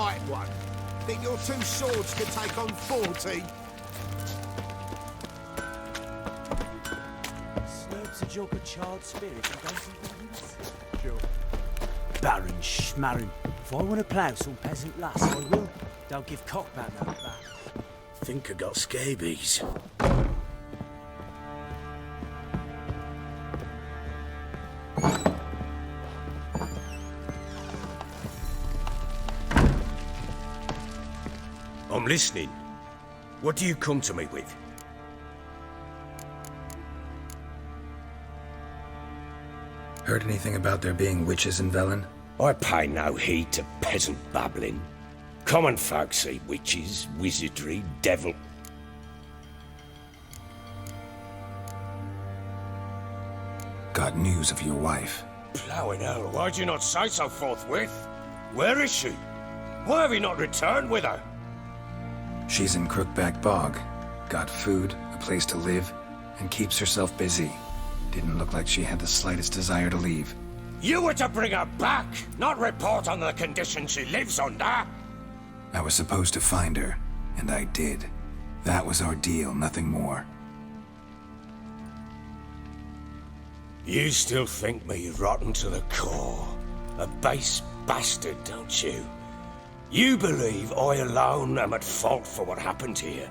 right one. Think your two swords could take on 40? Slurps a jug of charred spirit and dancing. Sure. Baron schmarrin. If I want to plough some peasant lass, I will. Don't give cock back no back. Think I got scabies. I'm listening. What do you come to me with? Heard anything about there being witches in Velen? I pay no heed to peasant babbling. Common folk see witches, wizardry, devil... Got news of your wife. Ploughing hell, why'd you not say so forthwith? Where is she? Why have you not returned with her? She's in Crookback Bog. Got food, a place to live, and keeps herself busy. Didn't look like she had the slightest desire to leave. You were to bring her back, not report on the conditions she lives under. I was supposed to find her, and I did. That was our deal, nothing more. You still think me rotten to the core. A base bastard, don't you? You believe I alone am at fault for what happened here.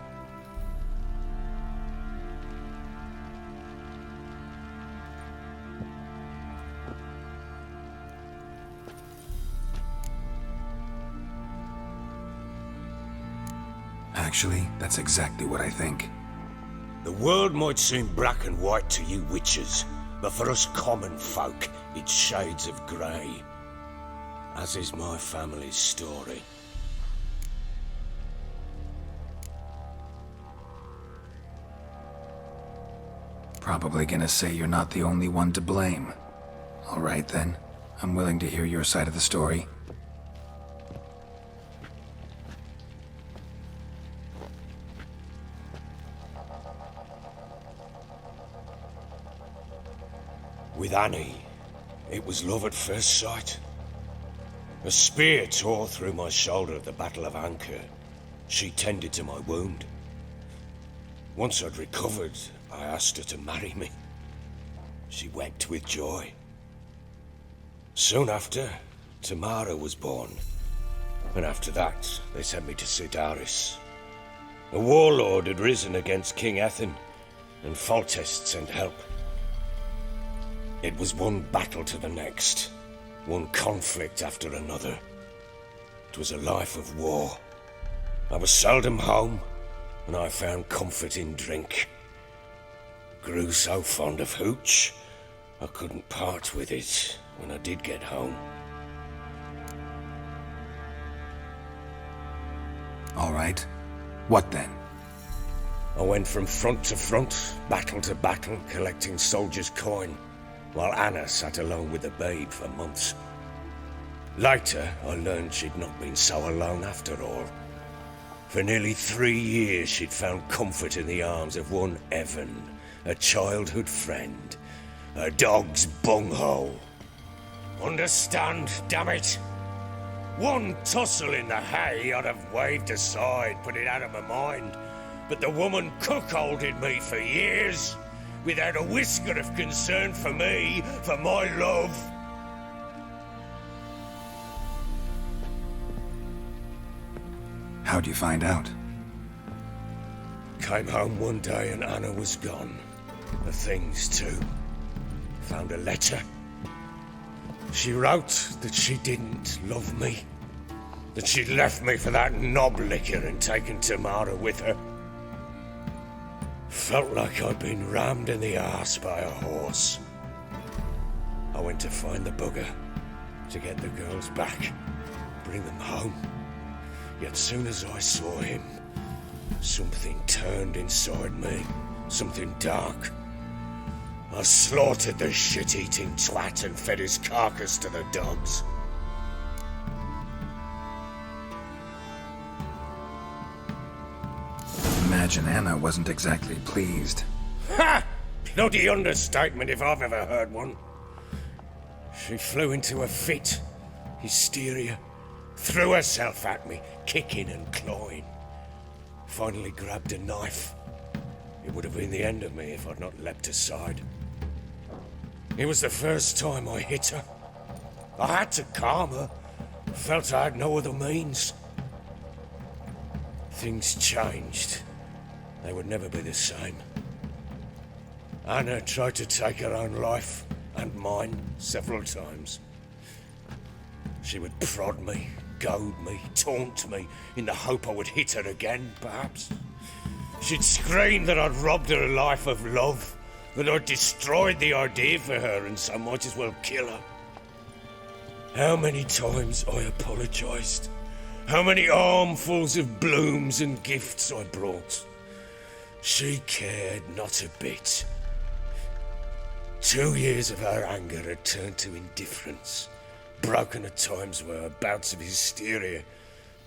Actually, that's exactly what I think. The world might seem black and white to you witches, but for us common folk, it's shades of grey. As is my family's story. Probably gonna say you're not the only one to blame. All right then, I'm willing to hear your side of the story. With Annie, it was love at first sight. A spear tore through my shoulder at the Battle of Anchor. She tended to my wound. Once I'd recovered, I asked her to marry me. She wept with joy. Soon after, Tamara was born. And after that, they sent me to Sidaris. A warlord had risen against King Ethan, and Foltest sent help. It was one battle to the next, one conflict after another. It was a life of war. I was seldom home, and I found comfort in drink. Grew so fond of hooch, I couldn't part with it when I did get home. All right. What then? I went from front to front, battle to battle, collecting soldiers' coin, while Anna sat alone with the babe for months. Later, I learned she'd not been so alone after all. For nearly 3 years, she'd found comfort in the arms of one Evan, a childhood friend, a dog's bunghole. Understand, damn it? One tussle in the hay I'd have waved aside, put it out of my mind, but the woman cuckolded me for years, without a whisker of concern for me, for my love. How'd you find out? Came home one day and Anna was gone. The things too. Found a letter. She wrote that she didn't love me. That she'd left me for that knob licker and taken Tamara with her. Felt like I'd been rammed in the arse by a horse. I went to find the bugger, to get the girls back, bring them home. Yet soon as I saw him, something turned inside me, something dark. I slaughtered the shit-eating twat and fed his carcass to the dogs. Imagine Anna wasn't exactly pleased. Ha! Bloody understatement if I've ever heard one. She flew into a fit, hysteria, threw herself at me, kicking and clawing. Finally grabbed a knife. It would have been the end of me if I'd not leapt aside. It was the first time I hit her. I had to calm her. Felt I had no other means. Things changed. They would never be the same. Anna tried to take her own life, and mine, several times. She would prod me, goad me, taunt me, in the hope I would hit her again, perhaps. She'd scream that I'd robbed her life of love, that I'd destroyed the idea for her and so might as well kill her. How many times I apologised. How many armfuls of blooms and gifts I brought. She cared not a bit. 2 years of her anger had turned to indifference, broken at times by her bouts of hysteria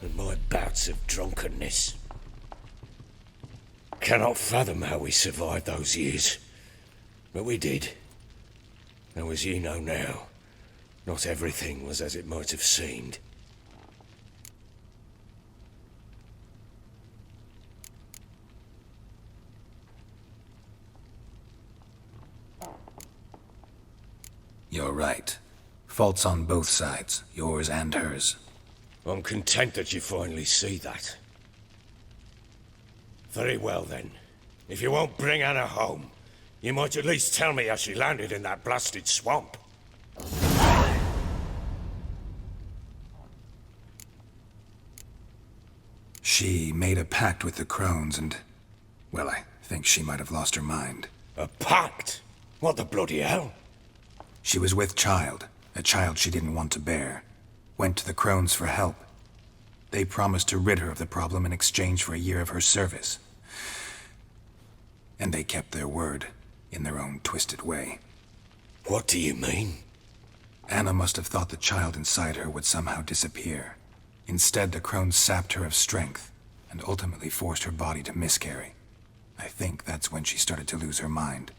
and my bouts of drunkenness. Cannot fathom how we survived those years, but we did. Though as you know now, not everything was as it might have seemed. You're right. Faults on both sides, yours and hers. I'm content that you finally see that. Very well then. If you won't bring Anna home, you might at least tell me how she landed in that blasted swamp. She made a pact with the crones and... well, I think she might have lost her mind. A pact? What the bloody hell? She was with child, a child she didn't want to bear. Went to the crones for help. They promised to rid her of the problem in exchange for a year of her service. And they kept their word, in their own twisted way. What do you mean? Anna must have thought the child inside her would somehow disappear. Instead, the crones sapped her of strength, and ultimately forced her body to miscarry. I think that's when she started to lose her mind.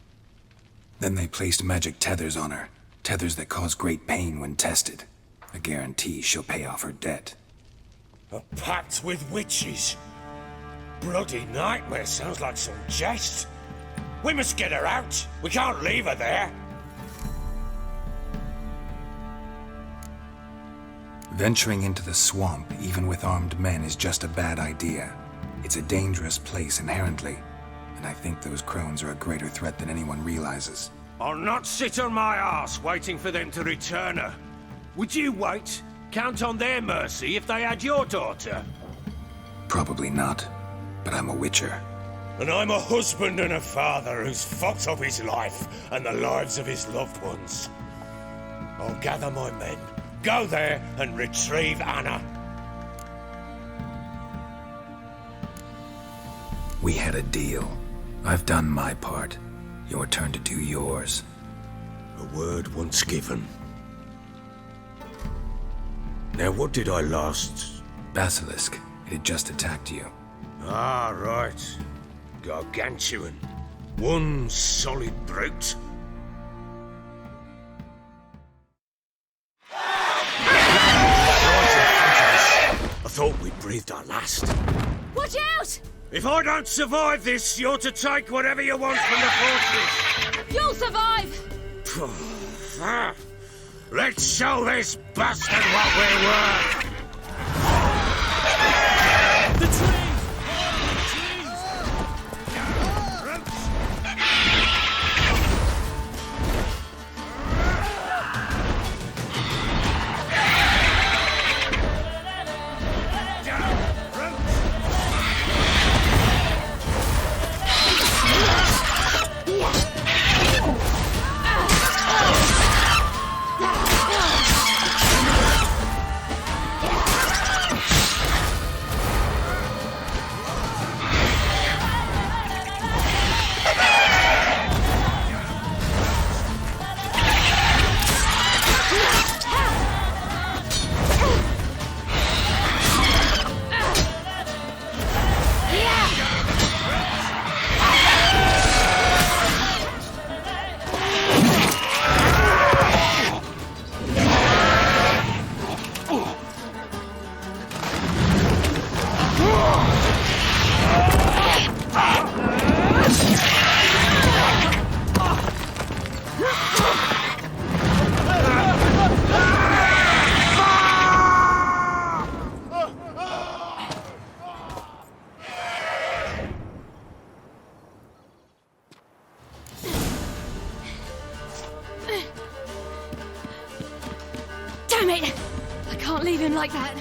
Then they placed magic tethers on her, tethers that cause great pain when tested. A guarantee she'll pay off her debt. A pact with witches? Bloody nightmare, sounds like some jest. We must get her out. We can't leave her there. Venturing into the swamp, even with armed men, is just a bad idea. It's a dangerous place inherently, and I think those crones are a greater threat than anyone realizes. I'll not sit on my arse waiting for them to return her. Would you wait? Count on their mercy if they had your daughter? Probably not, but I'm a witcher. And I'm a husband and a father who's fought of his life and the lives of his loved ones. I'll gather my men, go there and retrieve Anna. We had a deal. I've done my part. Your turn to do yours. A word once given. Now what did I last... Basilisk. It had just attacked you. Ah, right. Gargantuan. One solid brute. I thought we'd breathed our last. Watch out! If I don't survive this, you're to take whatever you want from the forces. You'll survive! Let's show this bastard what we're worth. The trees! leave him like that.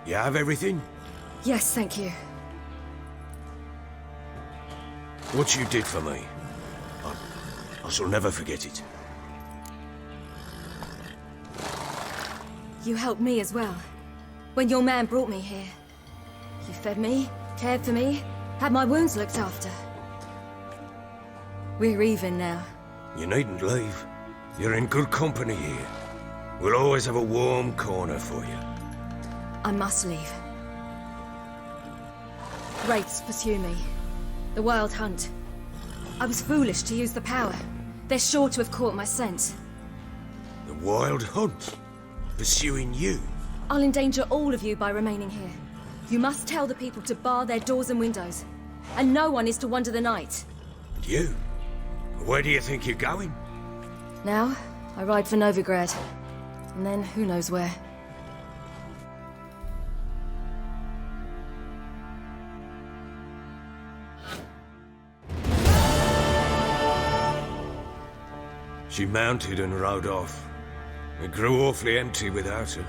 You have everything? Yes, thank you. What you did for me, I shall never forget it. You helped me as well. When your man brought me here. You fed me, cared for me, had my wounds looked after. We're even now. You needn't leave. You're in good company here. We'll always have a warm corner for you. I must leave. Wraiths pursue me. The Wild Hunt. I was foolish to use the power. They're sure to have caught my scent. The Wild Hunt? Pursuing you? I'll endanger all of you by remaining here. You must tell the people to bar their doors and windows. And no one is to wander the night. You? Where do you think you're going? Now, I ride for Novigrad. And then who knows where. She mounted and rode off. It grew awfully empty without her.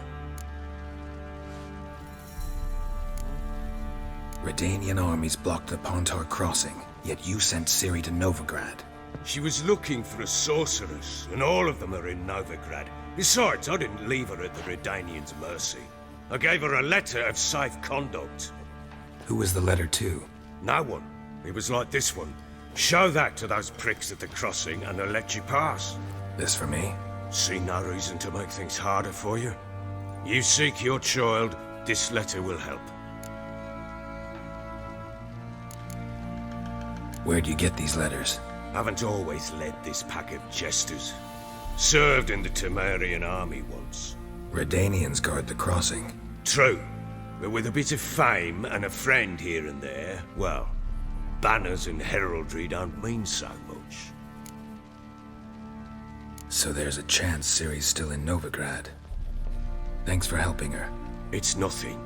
Redanian armies blocked the Pontar crossing, yet you sent Ciri to Novigrad. She was looking for a sorceress, and all of them are in Novigrad. Besides, I didn't leave her at the Redanians' mercy. I gave her a letter of safe conduct. Who was the letter to? No one. It was like this one. Show that to those pricks at the crossing and they'll let you pass. This for me? See no reason to make things harder for you. You seek your child, this letter will help. Where'd you get these letters? Haven't always led this pack of jesters. Served in the Temerian army once. Redanians guard the crossing. True, but with a bit of fame and a friend here and there, well, banners and heraldry don't mean so much. So there's a chance Ciri's still in Novigrad. Thanks for helping her. It's nothing.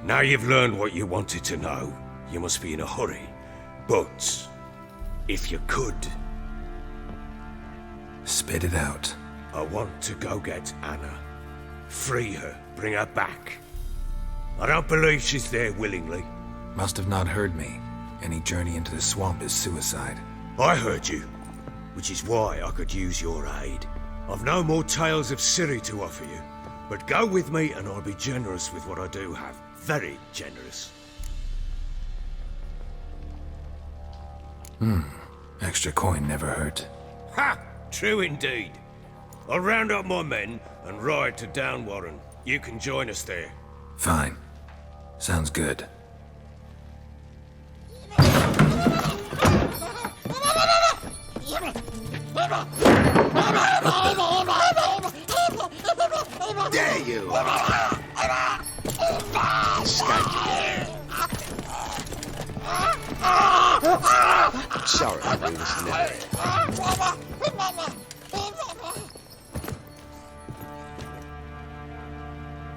Now you've learned what you wanted to know, you must be in a hurry. But, if you could, Spit it out. I want to go get Anna. Free her, bring her back. I don't believe she's there willingly. Must have not heard me. Any journey into the swamp is suicide. I heard you, which is why I could use your aid. I've no more tales of Ciri to offer you, but go with me and I'll be generous with what I do have. Very generous. Extra coin never hurt. Ha! True indeed. I'll round up my men and ride to Downwarren. You can join us there. Fine. Sounds good. There you are. Sorry, we was never.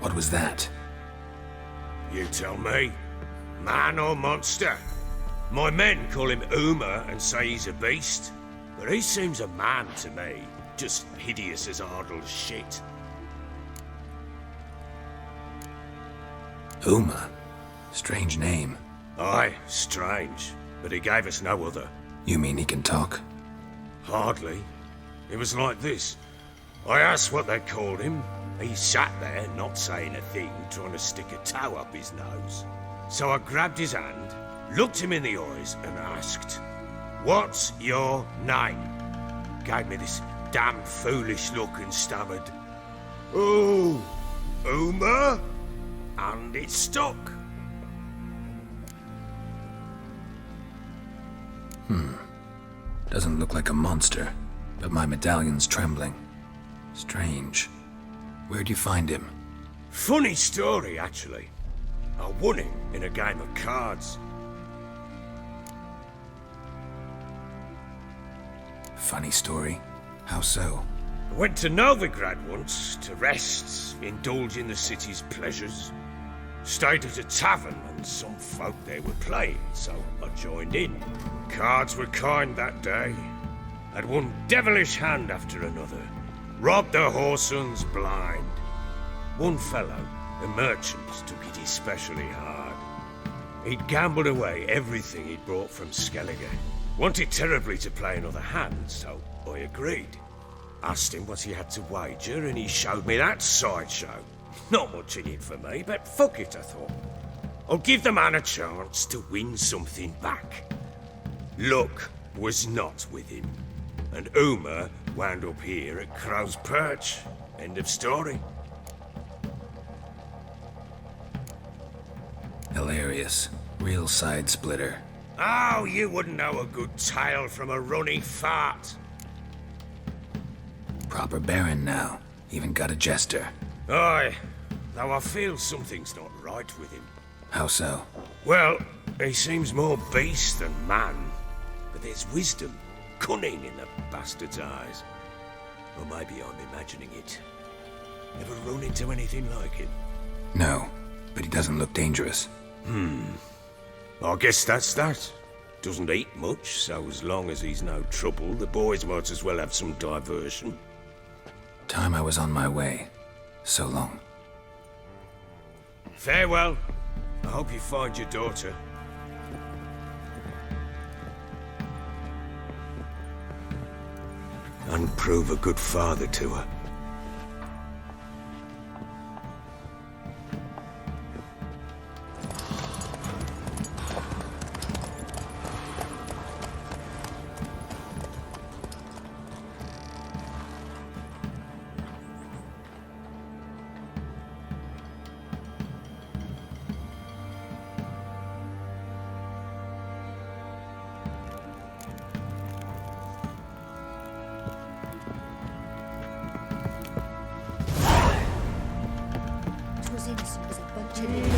What was that? You tell me. Man or monster? My men call him Uma and say he's a beast, but he seems a man to me. Just hideous as Ardle's shit. Uma. Strange name. Aye, strange, but he gave us no other. You mean he can talk? Hardly. It was like this. I asked what they called him. He sat there, not saying a thing, trying to stick a toe up his nose. So I grabbed his hand, looked him in the eyes, and asked, "What's your name?" Gave me this damn foolish look and stammered, "Oh, Uma?" And it stuck. Doesn't look like a monster, but my medallion's trembling. Strange. Where'd you find him? Funny story, actually. I won him in a game of cards. Funny story. How so? I went to Novigrad once to rest, indulge in the city's pleasures. Stayed at a tavern and some folk there were playing, so I joined in. Cards were kind that day. Had one devilish hand after another. Robbed the whoresun's blind. One fellow, a merchant, took it especially hard. He'd gambled away everything he'd brought from Skellige. Wanted terribly to play another hand, so I agreed. Asked him what he had to wager, and he showed me that sideshow. Not much in it for me, but fuck it, I thought. I'll give the man a chance to win something back. Luck was not with him, and Uma wound up here at Crow's Perch. End of story. Hilarious. Real side splitter. Oh, you wouldn't know a good tale from a runny fart. Proper baron now. Even got a jester. Aye, though I feel something's not right with him. How so? Well, he seems more beast than man, but there's wisdom, cunning in the bastard's eyes. Or maybe I'm imagining it. Never run into anything like him. No, but he doesn't look dangerous. I guess that's that. Doesn't eat much, so as long as he's no trouble, the boys might as well have some diversion. Time I was on my way. So long. Farewell. I hope you find your daughter. And prove a good father to her. Was innocent as a bunch of